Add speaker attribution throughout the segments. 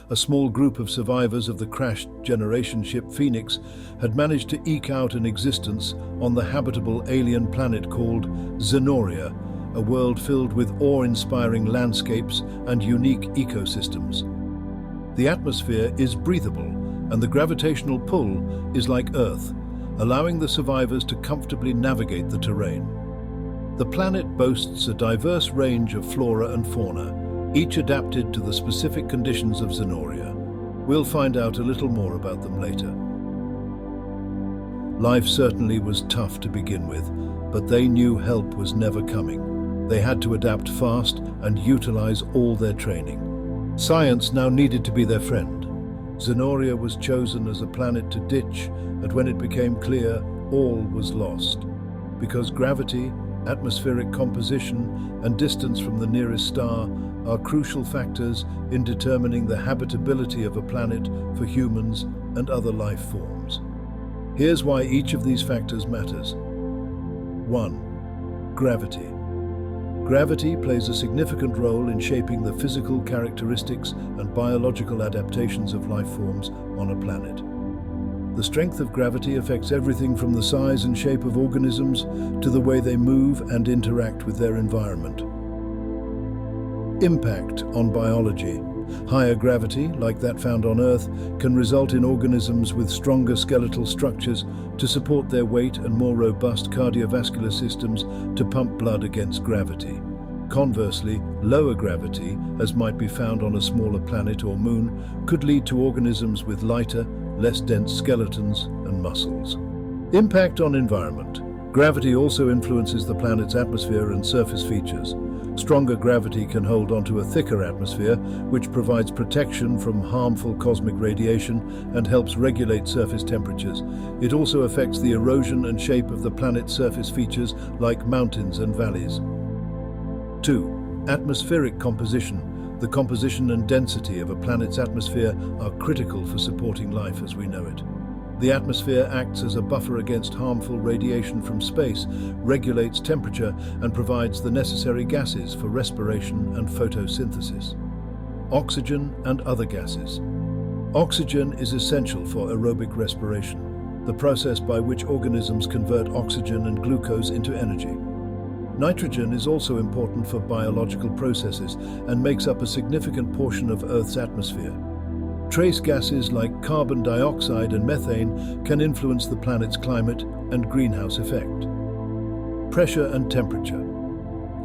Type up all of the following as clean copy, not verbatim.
Speaker 1: a small group of survivors of the crashed generation ship Phoenix had managed to eke out an existence on the habitable alien planet called XENORIA, a world filled with awe-inspiring landscapes and unique ecosystems. The atmosphere is breathable, and the gravitational pull is like Earth, allowing the survivors to comfortably navigate the terrain. The planet boasts a diverse range of flora and fauna, each adapted to the specific conditions of XENORIA. We'll find out a little more about them later. Life certainly was tough to begin with, but they knew help was never coming. They had to adapt fast and utilize all their training. Science now needed to be their friend. XENORIA was chosen as a planet to ditch, and when it became clear, all was lost. Because gravity, atmospheric composition, and distance from the nearest star are crucial factors in determining the habitability of a planet for humans and other life forms. Here's why each of these factors matters. 1. Gravity. Gravity plays a significant role in shaping the physical characteristics and biological adaptations of life forms on a planet. The strength of gravity affects everything from the size and shape of organisms to the way they move and interact with their environment. Impact on biology. Higher gravity, like that found on Earth, can result in organisms with stronger skeletal structures to support their weight and more robust cardiovascular systems to pump blood against gravity. Conversely, lower gravity, as might be found on a smaller planet or moon, could lead to organisms with lighter, less dense skeletons and muscles. Impact on environment. Gravity also influences the planet's atmosphere and surface features. Stronger gravity can hold onto a thicker atmosphere, which provides protection from harmful cosmic radiation and helps regulate surface temperatures. It also affects the erosion and shape of the planet's surface features, like mountains and valleys. 2. Atmospheric composition. The composition and density of a planet's atmosphere are critical for supporting life as we know it. The atmosphere acts as a buffer against harmful radiation from space, regulates temperature, and provides the necessary gases for respiration and photosynthesis. Oxygen and other gases. Oxygen is essential for aerobic respiration, the process by which organisms convert oxygen and glucose into energy. Nitrogen is also important for biological processes and makes up a significant portion of Earth's atmosphere. Trace gases like carbon dioxide and methane can influence the planet's climate and greenhouse effect. Pressure and temperature.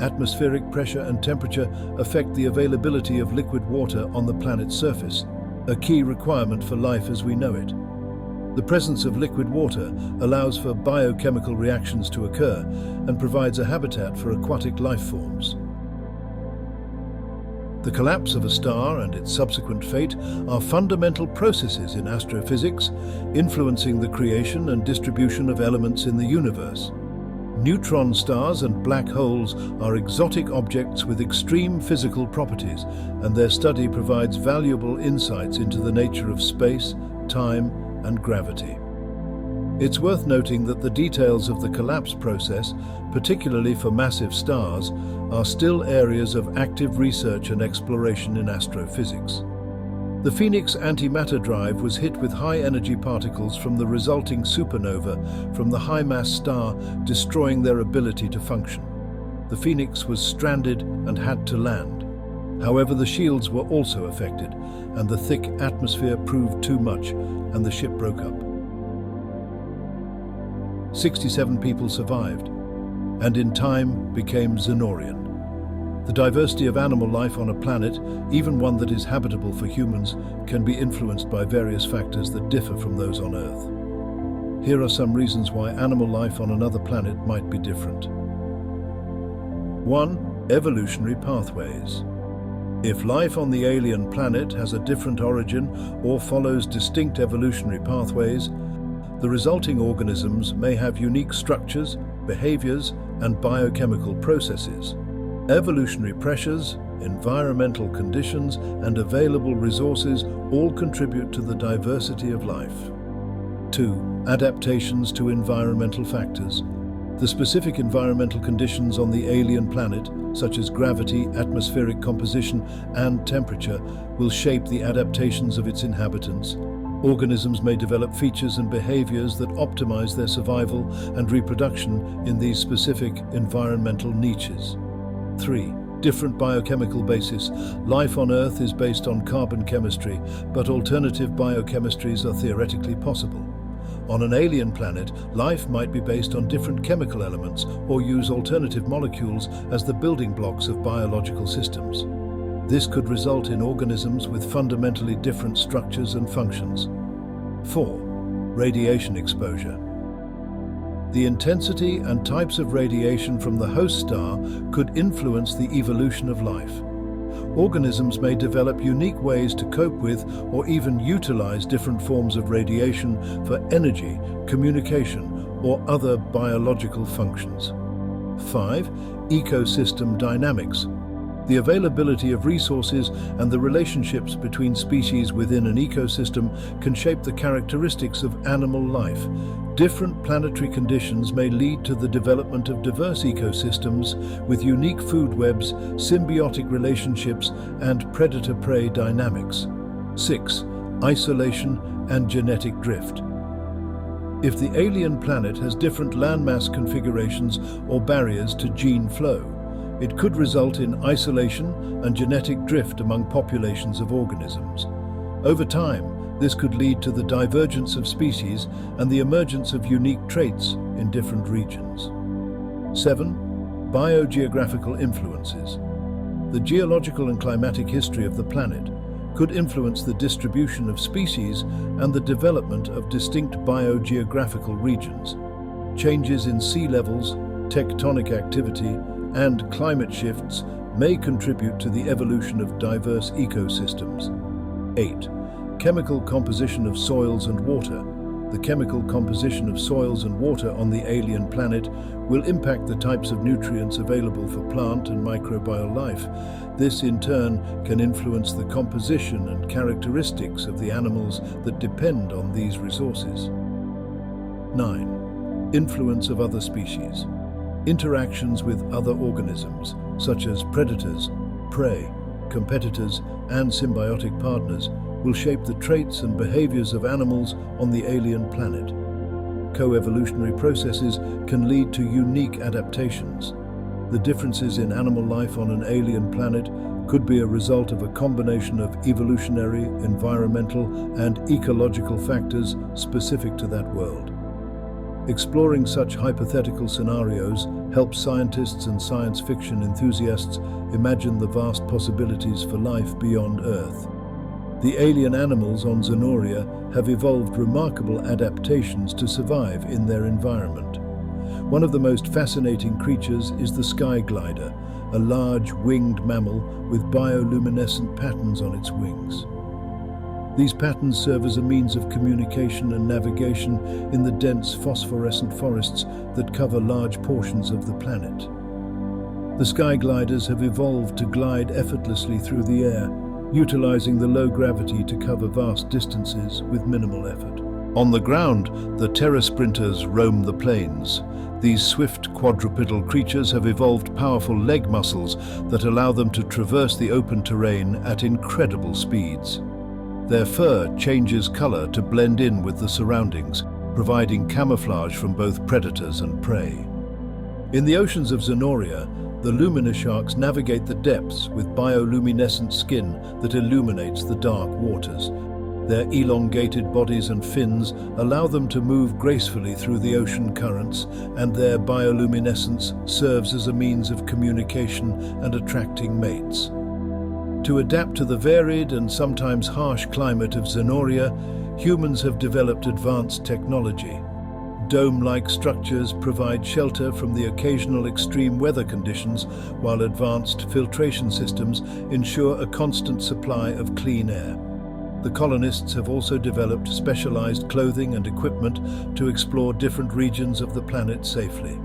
Speaker 1: Atmospheric pressure and temperature affect the availability of liquid water on the planet's surface, a key requirement for life as we know it. The presence of liquid water allows for biochemical reactions to occur and provides a habitat for aquatic life forms. The collapse of a star and its subsequent fate are fundamental processes in astrophysics, influencing the creation and distribution of elements in the universe. Neutron stars and black holes are exotic objects with extreme physical properties, and their study provides valuable insights into the nature of space, time, and gravity. It's worth noting that the details of the collapse process, particularly for massive stars, are still areas of active research and exploration in astrophysics. The Phoenix antimatter drive was hit with high-energy particles from the resulting supernova from the high-mass star, destroying their ability to function. The Phoenix was stranded and had to land. However, the shields were also affected, and the thick atmosphere proved too much, and the ship broke up. 67 people survived, and in time became XENORIAN. The diversity of animal life on a planet, even one that is habitable for humans, can be influenced by various factors that differ from those on Earth. Here are some reasons why animal life on another planet might be different. 1. Evolutionary pathways. If life on the alien planet has a different origin or follows distinct evolutionary pathways, the resulting organisms may have unique structures, behaviors, and biochemical processes. Evolutionary pressures, environmental conditions, and available resources all contribute to the diversity of life. 2. Adaptations to environmental factors. The specific environmental conditions on the alien planet, such as gravity, atmospheric composition, and temperature, will shape the adaptations of its inhabitants. Organisms may develop features and behaviors that optimize their survival and reproduction in these specific environmental niches. 3. Different biochemical basis. Life on Earth is based on carbon chemistry, but alternative biochemistries are theoretically possible. On an alien planet, life might be based on different chemical elements or use alternative molecules as the building blocks of biological systems. This could result in organisms with fundamentally different structures and functions. 4. Radiation exposure. The intensity and types of radiation from the host star could influence the evolution of life. Organisms may develop unique ways to cope with or even utilize different forms of radiation for energy, communication, or other biological functions. 5. Ecosystem dynamics. The availability of resources and the relationships between species within an ecosystem can shape the characteristics of animal life. Different planetary conditions may lead to the development of diverse ecosystems with unique food webs, symbiotic relationships, and predator-prey dynamics. 6. Isolation and genetic drift. If the alien planet has different landmass configurations or barriers to gene flow, it could result in isolation and genetic drift among populations of organisms. Over time, this could lead to the divergence of species and the emergence of unique traits in different regions. 7. Biogeographical influences. The geological and climatic history of the planet could influence the distribution of species and the development of distinct biogeographical regions. Changes in sea levels, tectonic activity, and climate shifts may contribute to the evolution of diverse ecosystems. 8. Chemical composition of soils and water. The chemical composition of soils and water on the alien planet will impact the types of nutrients available for plant and microbial life. This, in turn, can influence the composition and characteristics of the animals that depend on these resources. 9. Influence of other species. Interactions with other organisms, such as predators, prey, competitors, and symbiotic partners, will shape the traits and behaviors of animals on the alien planet. Co-evolutionary processes can lead to unique adaptations. The differences in animal life on an alien planet could be a result of a combination of evolutionary, environmental, and ecological factors specific to that world. Exploring such hypothetical scenarios helps scientists and science fiction enthusiasts imagine the vast possibilities for life beyond Earth. The alien animals on XENORIA have evolved remarkable adaptations to survive in their environment. One of the most fascinating creatures is the sky glider, a large winged mammal with bioluminescent patterns on its wings. These patterns serve as a means of communication and navigation in the dense phosphorescent forests that cover large portions of the planet. The sky gliders have evolved to glide effortlessly through the air, utilizing the low gravity to cover vast distances with minimal effort. On the ground, the terra sprinters roam the plains. These swift quadrupedal creatures have evolved powerful leg muscles that allow them to traverse the open terrain at incredible speeds. Their fur changes color to blend in with the surroundings, providing camouflage from both predators and prey. In the oceans of XENORIA, the lumina sharks navigate the depths with bioluminescent skin that illuminates the dark waters. Their elongated bodies and fins allow them to move gracefully through the ocean currents, and their bioluminescence serves as a means of communication and attracting mates. To adapt to the varied and sometimes harsh climate of XENORIA, humans have developed advanced technology. Dome-like structures provide shelter from the occasional extreme weather conditions, while advanced filtration systems ensure a constant supply of clean air. The colonists have also developed specialized clothing and equipment to explore different regions of the planet safely.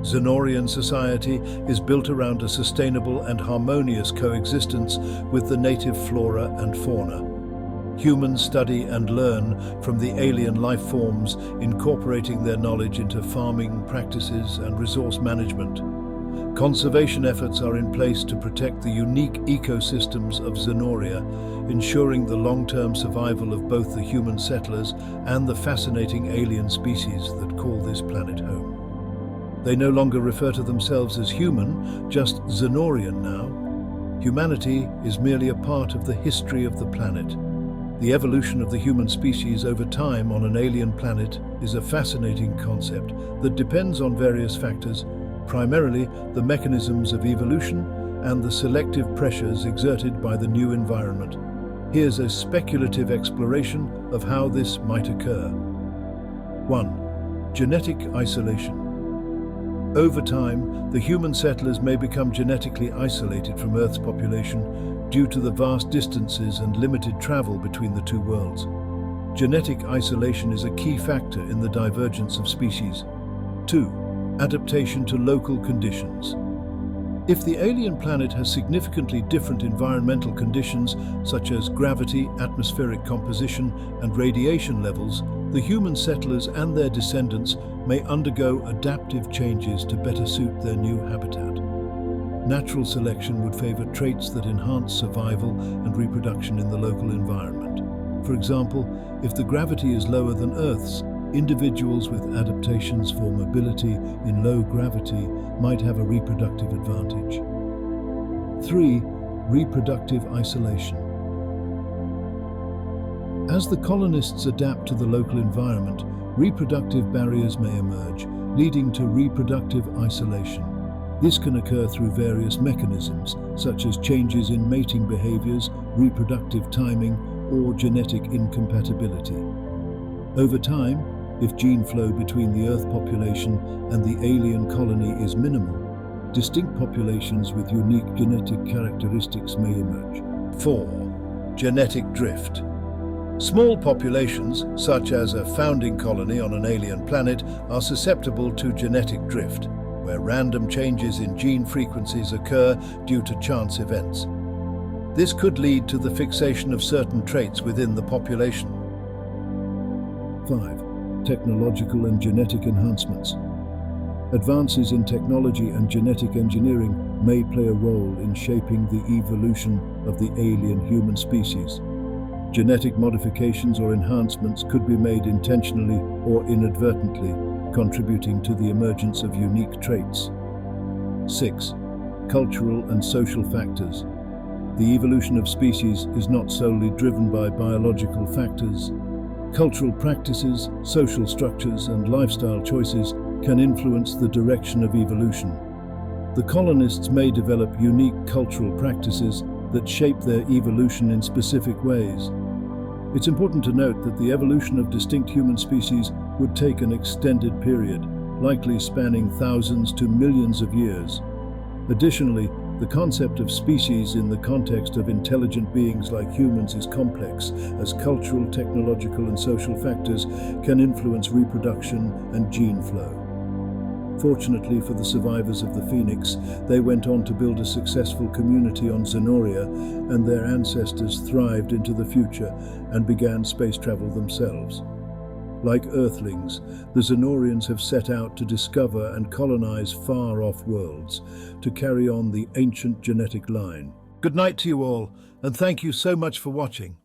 Speaker 1: XENORIAN society is built around a sustainable and harmonious coexistence with the native flora and fauna. Humans study and learn from the alien life forms, incorporating their knowledge into farming practices and resource management. Conservation efforts are in place to protect the unique ecosystems of Xenoria, ensuring the long-term survival of both the human settlers and the fascinating alien species that call this planet home. They no longer refer to themselves as human, just Xenorian now. Humanity is merely a part of the history of the planet. The evolution of the human species over time on an alien planet is a fascinating concept that depends on various factors, primarily the mechanisms of evolution and the selective pressures exerted by the new environment. Here's a speculative exploration of how this might occur. 1. Genetic isolation. Over time, the human settlers may become genetically isolated from Earth's population due to the vast distances and limited travel between the two worlds. Genetic isolation is a key factor in the divergence of species. 2. Adaptation to local conditions. If the alien planet has significantly different environmental conditions, such as gravity, atmospheric composition, and radiation levels, the human settlers and their descendants may undergo adaptive changes to better suit their new habitat. Natural selection would favor traits that enhance survival and reproduction in the local environment. For example, if the gravity is lower than Earth's, individuals with adaptations for mobility in low gravity might have a reproductive advantage. 3. Reproductive isolation. As the colonists adapt to the local environment, reproductive barriers may emerge, leading to reproductive isolation. This can occur through various mechanisms, such as changes in mating behaviors, reproductive timing, or genetic incompatibility. Over time, if gene flow between the Earth population and the alien colony is minimal, distinct populations with unique genetic characteristics may emerge. 4. Genetic drift. Small populations, such as a founding colony on an alien planet, are susceptible to genetic drift, where random changes in gene frequencies occur due to chance events. This could lead to the fixation of certain traits within the population. 5. Technological and genetic enhancements. Advances in technology and genetic engineering may play a role in shaping the evolution of the alien human species. Genetic modifications or enhancements could be made intentionally or inadvertently, contributing to the emergence of unique traits. 6. Cultural and social factors. The evolution of species is not solely driven by biological factors. Cultural practices, social structures, and lifestyle choices can influence the direction of evolution. The colonists may develop unique cultural practices that shape their evolution in specific ways. It's important to note that the evolution of distinct human species would take an extended period, likely spanning thousands to millions of years. Additionally, the concept of species in the context of intelligent beings like humans is complex, as cultural, technological, and social factors can influence reproduction and gene flow. Fortunately for the survivors of the Phoenix, they went on to build a successful community on Xenoria, and their ancestors thrived into the future and began space travel themselves. Like Earthlings, the Xenorians have set out to discover and colonize far-off worlds, to carry on the ancient genetic line. Good night to you all, and thank you so much for watching.